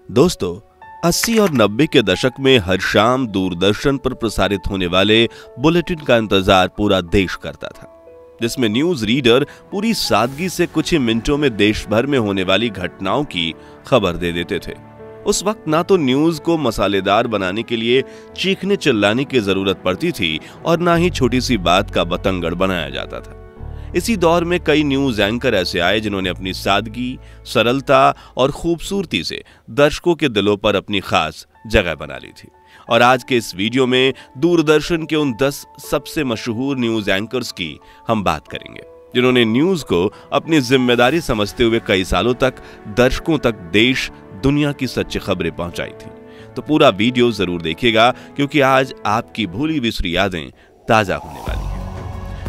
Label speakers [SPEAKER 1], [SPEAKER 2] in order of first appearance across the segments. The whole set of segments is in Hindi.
[SPEAKER 1] दोस्तों 80 और 90 के दशक में हर शाम दूरदर्शन पर प्रसारित होने वाले बुलेटिन का इंतजार पूरा देश करता था, जिसमें न्यूज रीडर पूरी सादगी से कुछ ही मिनटों में देश भर में होने वाली घटनाओं की खबर दे देते थे। उस वक्त ना तो न्यूज को मसालेदार बनाने के लिए चीखने चिल्लाने की जरूरत पड़ती थी और ना ही छोटी सी बात का बतंगड़ बनाया जाता था। इसी दौर में कई न्यूज एंकर ऐसे आए जिन्होंने अपनी सादगी, सरलता और खूबसूरती से दर्शकों के दिलों पर अपनी खास जगह बना ली थी। और आज के इस वीडियो में दूरदर्शन के उन 10 सबसे मशहूर न्यूज एंकर्स की हम बात करेंगे, जिन्होंने न्यूज को अपनी जिम्मेदारी समझते हुए कई सालों तक दर्शकों तक देश दुनिया की सच्ची खबरें पहुंचाई थी। तो पूरा वीडियो जरूर देखिएगा, क्योंकि आज आपकी भूली बिसरी यादें ताजा होने वाली हैं।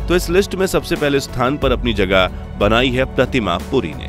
[SPEAKER 1] तो इस लिस्ट में सबसे पहले स्थान पर अपनी जगह बनाई है प्रतिमा पुरी ने।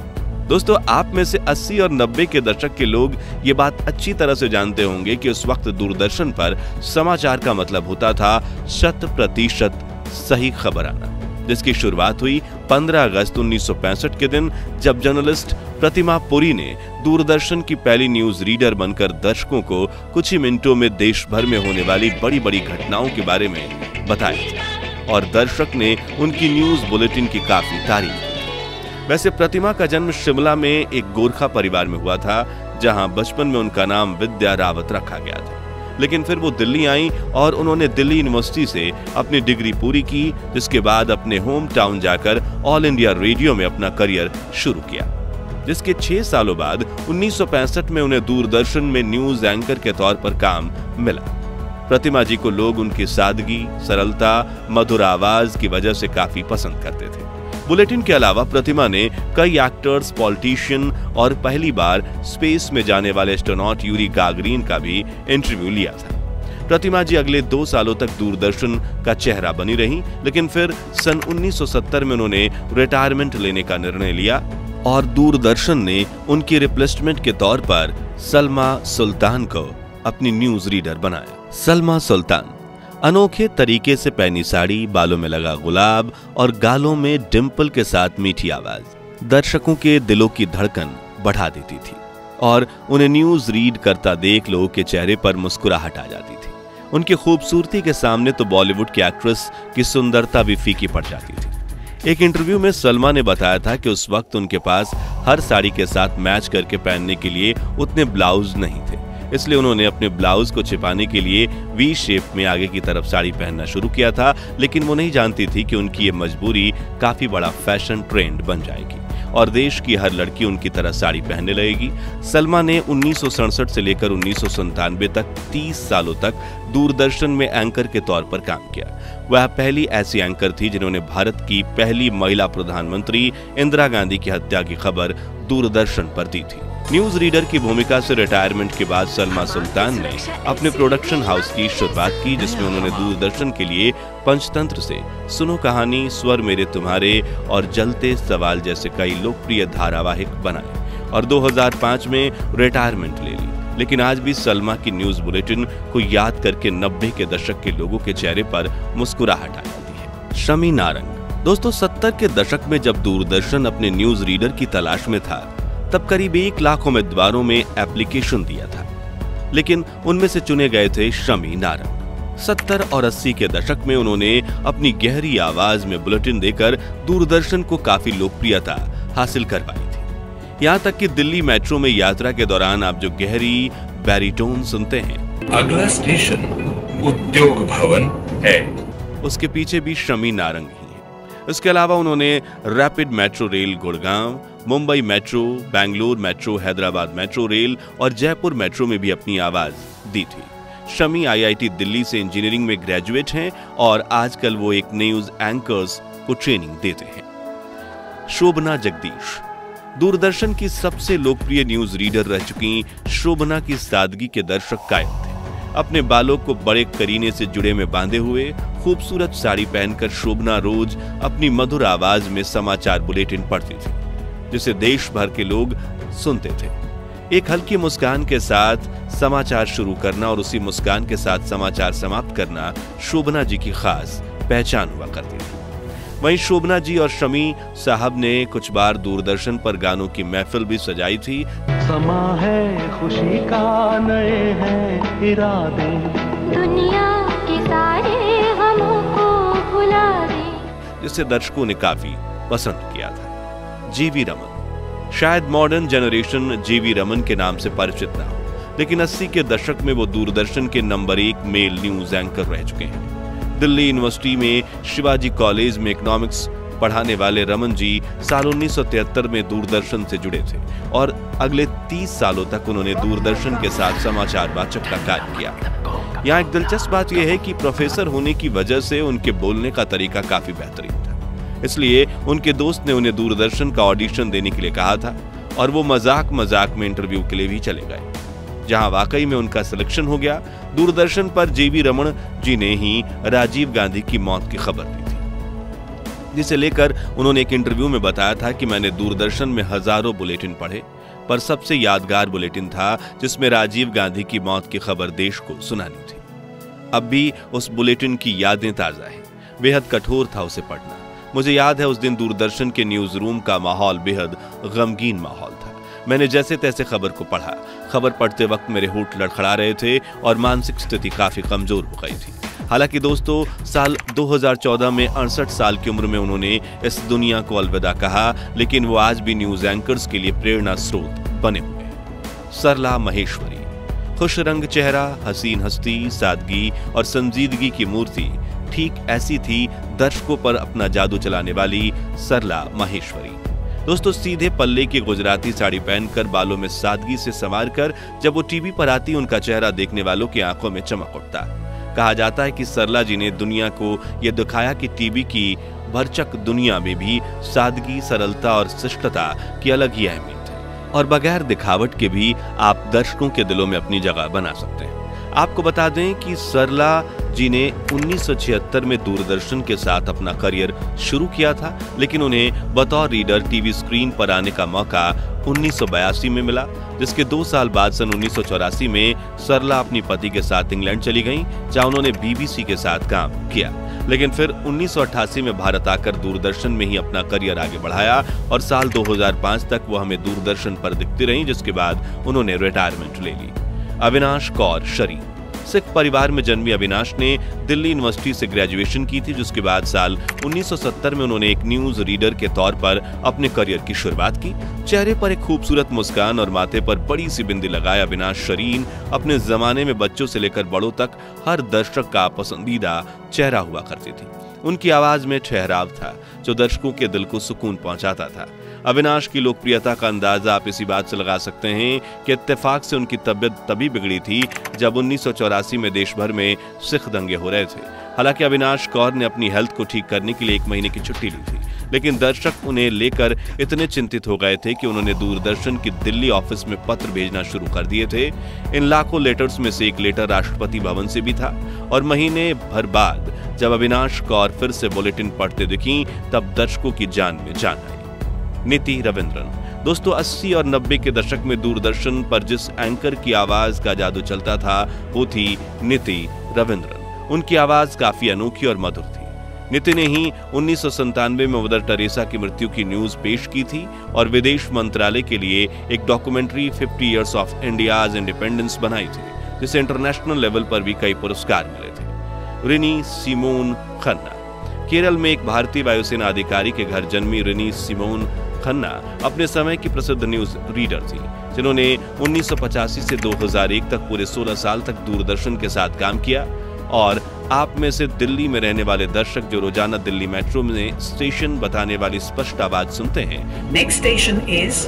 [SPEAKER 1] दोस्तों, आप में से 80 और 90 के दशक के लोग ये बात अच्छी तरह से जानते होंगे कि उस वक्त दूरदर्शन पर समाचार का मतलब होता था 100% सही खबर आना, जिसकी शुरुआत हुई 15 अगस्त 1965 के दिन, जब जर्नलिस्ट प्रतिमा पुरी ने दूरदर्शन की पहली न्यूज रीडर बनकर दर्शकों को कुछ ही मिनटों में देश भर में होने वाली बड़ी बड़ी घटनाओं के बारे में बताया और दर्शक ने उनकी न्यूज बुलेटिन की काफी तारीफ की। वैसे प्रतिमा का जन्म शिमला में एक गोरखा परिवार में हुआ था, जहां बचपन में उनका नाम विद्या रावत रखा गया था। लेकिन फिर वो दिल्ली आई और उन्होंने दिल्ली यूनिवर्सिटी से अपनी डिग्री पूरी की, जिसके बाद अपने होम टाउन जाकर ऑल इंडिया रेडियो में अपना करियर शुरू किया, जिसके 6 सालों बाद 1965 में उन्हें दूरदर्शन में न्यूज एंकर के तौर पर काम मिला। प्रतिमा जी को लोग उनकी सादगी, सरलता, मधुर आवाज की वजह से काफी पसंद करते थे। बुलेटिन के अलावा प्रतिमा ने कई एक्टर्स, पॉलिटिशियन और पहली बार स्पेस में जाने वाले एस्ट्रोनॉट यूरी गागरिन का भी इंटरव्यू लिया था। प्रतिमा जी अगले 2 सालों तक दूरदर्शन का चेहरा बनी रही, लेकिन फिर सन 1970 में उन्होंने रिटायरमेंट लेने का निर्णय लिया और दूरदर्शन ने उनकी रिप्लेसमेंट के तौर पर सलमा सुल्तान को अपनी न्यूज रीडर बनाया। सलमा सुल्तान अनोखे तरीके से पहनी साड़ी, बालों में लगा गुलाब और गालों में डिंपल के साथ मीठी आवाज दर्शकों के दिलों की धड़कन बढ़ा देती थी और उन्हें न्यूज रीड करता देख लोगों के चेहरे पर मुस्कुराहट आ जाती थी। उनकी खूबसूरती के सामने तो बॉलीवुड की एक्ट्रेस की सुंदरता भी फीकी पड़ जाती थी। एक इंटरव्यू में सलमा ने बताया था कि उस वक्त उनके पास हर साड़ी के साथ मैच करके पहनने के लिए उतने ब्लाउज नहीं थे, इसलिए उन्होंने अपने ब्लाउज को छिपाने के लिए वी शेप में आगे की तरफ साड़ी पहनना शुरू किया था। लेकिन वो नहीं जानती थी कि उनकी ये मजबूरी काफी बड़ा फैशन ट्रेंड बन जाएगी और देश की हर लड़की उनकी तरह साड़ी पहनने लगेगी। सलमा ने 1967 से लेकर 1997 तक 30 सालों तक दूरदर्शन में एंकर के तौर पर काम किया। वह पहली ऐसी एंकर थी जिन्होंने भारत की पहली महिला प्रधानमंत्री इंदिरा गांधी की हत्या की खबर दूरदर्शन पर दी थी। न्यूज रीडर की भूमिका से रिटायरमेंट के बाद सलमा सुल्तान ने अपने प्रोडक्शन हाउस की शुरुआत की, जिसमें उन्होंने दूरदर्शन के लिए पंचतंत्र से सुनो कहानी, स्वर मेरे तुम्हारे और जलते सवाल जैसे कई लोकप्रिय धारावाहिक बनाए और 2005 में रिटायरमेंट ले ली। लेकिन आज भी सलमा की न्यूज बुलेटिन को याद करके 90 के दशक के लोगों के चेहरे पर मुस्कुराहट आ जाती है। शमी नारंग। दोस्तों, 70 के दशक में जब दूरदर्शन अपने न्यूज रीडर की तलाश में था, तब करीब 1 लाख उम्मीदवारों में एप्लीकेशन दिया था, लेकिन उनमें से चुने गए थे शमी नारंग। 70 और 80 के दशक में उन्होंने अपनी गहरी आवाज में बुलेटिन देकर दूरदर्शन को काफी लोकप्रियता हासिल करवाई थी। यहाँ तक कि दिल्ली मेट्रो में यात्रा के दौरान आप जो गहरी बैरिटोन सुनते हैं,
[SPEAKER 2] अगला स्टेशन उद्योग भवन है,
[SPEAKER 1] उसके पीछे भी शमी नारंग ही है। इसके अलावा उन्होंने rapid metro rail Gurgaon, Mumbai metro, Bengaluru metro, Hyderabad metro rail और जयपुर मेट्रो में भी अपनी आवाज दी थी। शमी IIT दिल्ली से इंजीनियरिंग में ग्रेजुएट हैं और आजकल वो एक न्यूज एंकर्स को ट्रेनिंग देते हैं। शोभना जगदीश। दूरदर्शन की सबसे लोकप्रिय न्यूज रीडर रह चुकी शोभना की सादगी के दर्शक कायल थे। अपने बालों को बड़े करीने से जुड़े में बांधे हुए खूबसूरत साड़ी पहनकर शोभना रोज अपनी मधुर आवाज में समाचार बुलेटिन पढ़ती थी, जिसे देश भर के लोग सुनते थे। एक हल्की मुस्कान के साथ समाचार शुरू करना और उसी मुस्कान के साथ समाचार समाप्त करना शोभना जी की खास पहचान हुआ करती थी। वहीं शोभना जी और शमी साहब ने कुछ बार दूरदर्शन पर गानों की महफिल भी सजाई थी।
[SPEAKER 3] समा है खुशी का, नए हैं इरादे,
[SPEAKER 4] दुनिया के सारे गमों को भुला दे,
[SPEAKER 1] जिसे दर्शकों ने काफी पसंद किया था। जीवी रमन शायद मॉडर्न जनरेशन जीवी रमन के नाम से परिचित ना हो, लेकिन 80 के दशक में वो दूरदर्शन के नंबर 1 मेल न्यूज एंकर रह चुके हैं। दिल्ली यूनिवर्सिटी में शिवाजी कॉलेज में इकोनॉमिक्स पढ़ाने वाले रमन जी साल 1973 में दूरदर्शन से जुड़े थे और अगले 30 सालों तक उन्होंने दूरदर्शन के साथ समाचार वाचक का कार्य किया। यहाँ एक दिलचस्प बात यह है कि प्रोफेसर होने की वजह से उनके बोलने का तरीका काफी बेहतरीन था, इसलिए उनके दोस्त ने उन्हें दूरदर्शन का ऑडिशन देने के लिए कहा था और वो मजाक में इंटरव्यू के लिए भी चले गए, जहां वाकई में उनका सिलेक्शन हो गया। दूरदर्शन पर जीवी रमन जी ने ही राजीव गांधी की मौत की खबर दी थी, जिसे लेकर उन्होंने एक इंटरव्यू में बताया था कि मैंने दूरदर्शन में हजारों बुलेटिन पढ़े, पर सबसे यादगार बुलेटिन था जिसमें राजीव गांधी की मौत की खबर देश को सुनानी थी। अब भी उस बुलेटिन की यादें ताजा हैं। बेहद कठोर था उसे पढ़ना। मुझे याद है उस दिन दूरदर्शन के न्यूज रूम का माहौल बेहद गमगीन माहौल था। मैंने जैसे तैसे खबर को पढ़ा। खबर पढ़ते वक्त मेरे होंठ लड़खड़ा रहे थे और मानसिक स्थिति काफी कमजोर हो गई थी। हालांकि दोस्तों, साल 2014 में 68 साल की उम्र में उन्होंने इस दुनिया को अलविदा कहा, लेकिन वो आज भी न्यूज एंकर्स के लिए प्रेरणा स्रोत बने हुए हैं। सरला महेश्वरी, खुश रंग चेहरा, हसीन हस्ती, सादगी और संजीदगी की मूर्ति, ठीक ऐसी थी दर्शकों पर अपना जादू चलाने वाली सरला महेश्वरी। दोस्तों, सीधे पल्ले की गुजराती साड़ी पहनकर, बालों में सादगी से संवारकर जब वो टीवी पर आती, उनका चेहरा देखने वालों की आंखों में चमक उठता। कहा जाता है कि सरला जी ने दुनिया को यह दिखाया कि टीवी की भरचक दुनिया में भी सादगी, सरलता और शिष्टता की अलग ही अहमियत है और बगैर दिखावट के भी आप दर्शकों के दिलों में अपनी जगह बना सकते हैं। आपको बता दें कि सरला जी ने 1976 में दूरदर्शन के साथ अपना करियर शुरू किया था, लेकिन उन्हें बतौर रीडर टीवी स्क्रीन पर आने का मौका 1982 में मिला, जिसके 2 साल बाद सन 1984 में सरला अपनी पति के साथ इंग्लैंड चली गईं, जहां उन्होंने बीबीसी के साथ काम किया। लेकिन फिर 1988 में भारत आकर दूरदर्शन में ही अपना करियर आगे बढ़ाया और साल 2005 तक वो हमें दूरदर्शन पर दिखती रहीं, जिसके बाद उन्होंने रिटायरमेंट ले ली। अविनाश कौर शरी, सिख परिवार में जन्मी अविनाश ने दिल्ली यूनिवर्सिटी से ग्रेजुएशन की थी, जिसके बाद साल 1970 में उन्होंने एक न्यूज रीडर के तौर पर अपने करियर की शुरुआत की। चेहरे पर एक खूबसूरत मुस्कान और माथे पर बड़ी सी बिंदी लगाए अविनाश शरीन अपने जमाने में बच्चों से लेकर बड़ों तक हर दर्शक का पसंदीदा चेहरा हुआ करती थी। उनकी आवाज में ठहराव था जो दर्शकों के दिल को सुकून पहुंचाता था। अविनाश की लोकप्रियता का अंदाजा आप इसी बात से लगा सकते हैं कि इत्तेफाक से उनकी तबीयत तभी बिगड़ी थी जब 1984 में देश भर में सिख दंगे हो रहे थे। हालांकि अविनाश कौर ने अपनी हेल्थ को ठीक करने के लिए 1 महीने की छुट्टी ली थी, लेकिन दर्शक उन्हें लेकर इतने चिंतित हो गए थे कि उन्होंने दूरदर्शन की दिल्ली ऑफिस में पत्र भेजना शुरू कर दिए थे। इन लाखों लेटर्स में से एक लेटर राष्ट्रपति भवन से भी था और महीने भर बाद जब अविनाश कौर फिर से बुलेटिन पढ़ते दिखीं, तब दर्शकों की जान में जान आई। नीति रविंद्रन, दोस्तों 80 और 90 के दशक में दूरदर्शन पर जिस एंकर की आवाज का जादू चलता था वो थी नीति रविंद्रन। उनकी आवाज काफी अनोखी और मधुर थी। नीति ने ही 1997 में मदर टेरेसा की मृत्यु की न्यूज पेश की थी और विदेश मंत्रालय के लिए एक documentary 50 years of India's independence बनाई थी, जिसे इंटरनेशनल लेवल पर भी कई पुरस्कार मिले थे। रिनी सिमोन खन्ना, केरल में एक भारतीय वायुसेना अधिकारी के घर जन्मी रिनी सिमोन खन्ना अपने समय की प्रसिद्ध न्यूज रीडर थी, जिन्होंने 1985 से 2001 तक पूरे 16 साल तक दूरदर्शन के साथ काम किया। और आप में से दिल्ली में रहने वाले दर्शक जो रोजाना दिल्ली मेट्रो में स्टेशन बताने वाली स्पष्ट आवाज सुनते हैं,
[SPEAKER 5] नेक्स्ट स्टेशन इज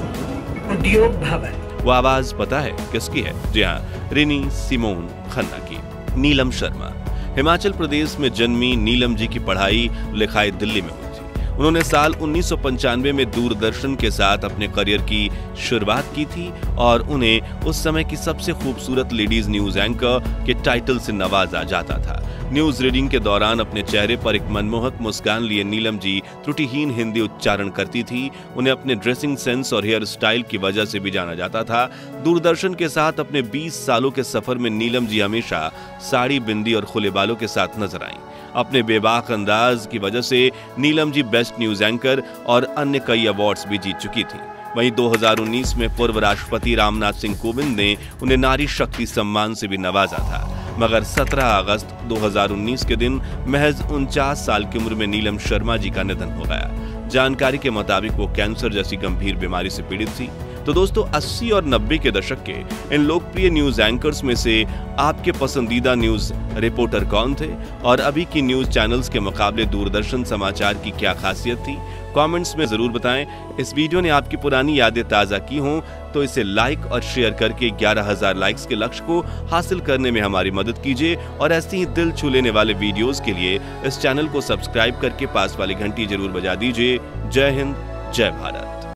[SPEAKER 5] उद्योग भवन,
[SPEAKER 1] वो आवाज पता है किसकी है? जी हाँ, रिनी सिमोन खन्ना की। नीलम शर्मा, हिमाचल प्रदेश में जन्मी नीलम जी की पढ़ाई लिखाई दिल्ली में हुई थी। उन्होंने साल 1995 में दूरदर्शन के साथ अपने करियर की शुरुआत की थी और उन्हें उस समय की सबसे खूबसूरत लेडीज न्यूज एंकर के टाइटल से नवाजा जाता था। न्यूज रीडिंग के दौरान अपने चेहरे पर एक मनमोहक मुस्कान लिए नीलम जी त्रुटिहीन हिंदी उच्चारण करती थी। उन्हें अपने ड्रेसिंग सेंस और हेयर स्टाइल की वजह से भी जाना जाता था। दूरदर्शन के साथ अपने 20 सालों के सफर में नीलम जी हमेशा साड़ी, बिंदी और खुले बालों के साथ नजर आईं। अपने बेबाक अंदाज की वजह से Neelam ji best news anchor और अन्य कई अवार्ड्स भी जीत चुकी थी। वहीं 2019 में पूर्व राष्ट्रपति रामनाथ सिंह कोविंद ने उन्हें नारी शक्ति सम्मान से भी नवाजा था, मगर 17 अगस्त 2019 के दिन महज 49 साल की उम्र में नीलम शर्मा जी का निधन हो गया। जानकारी के मुताबिक वो कैंसर जैसी गंभीर बीमारी से पीड़ित थी। तो दोस्तों, 80 और 90 के दशक के इन लोकप्रिय न्यूज एंकर्स में से आपके पसंदीदा न्यूज रिपोर्टर कौन थे और अभी की न्यूज चैनल्स के मुकाबले दूरदर्शन समाचार की क्या खासियत थी? कमेंट्स में जरूर बताएं। इस वीडियो ने आपकी पुरानी यादें ताजा की हों तो इसे लाइक और शेयर करके 11,000 लाइक्स के लक्ष्य को हासिल करने में हमारी मदद कीजिए और ऐसे ही दिल छू लेने वाले वीडियोस के लिए इस चैनल को सब्सक्राइब करके पास वाली घंटी जरूर बजा दीजिए। जय हिंद, जय भारत।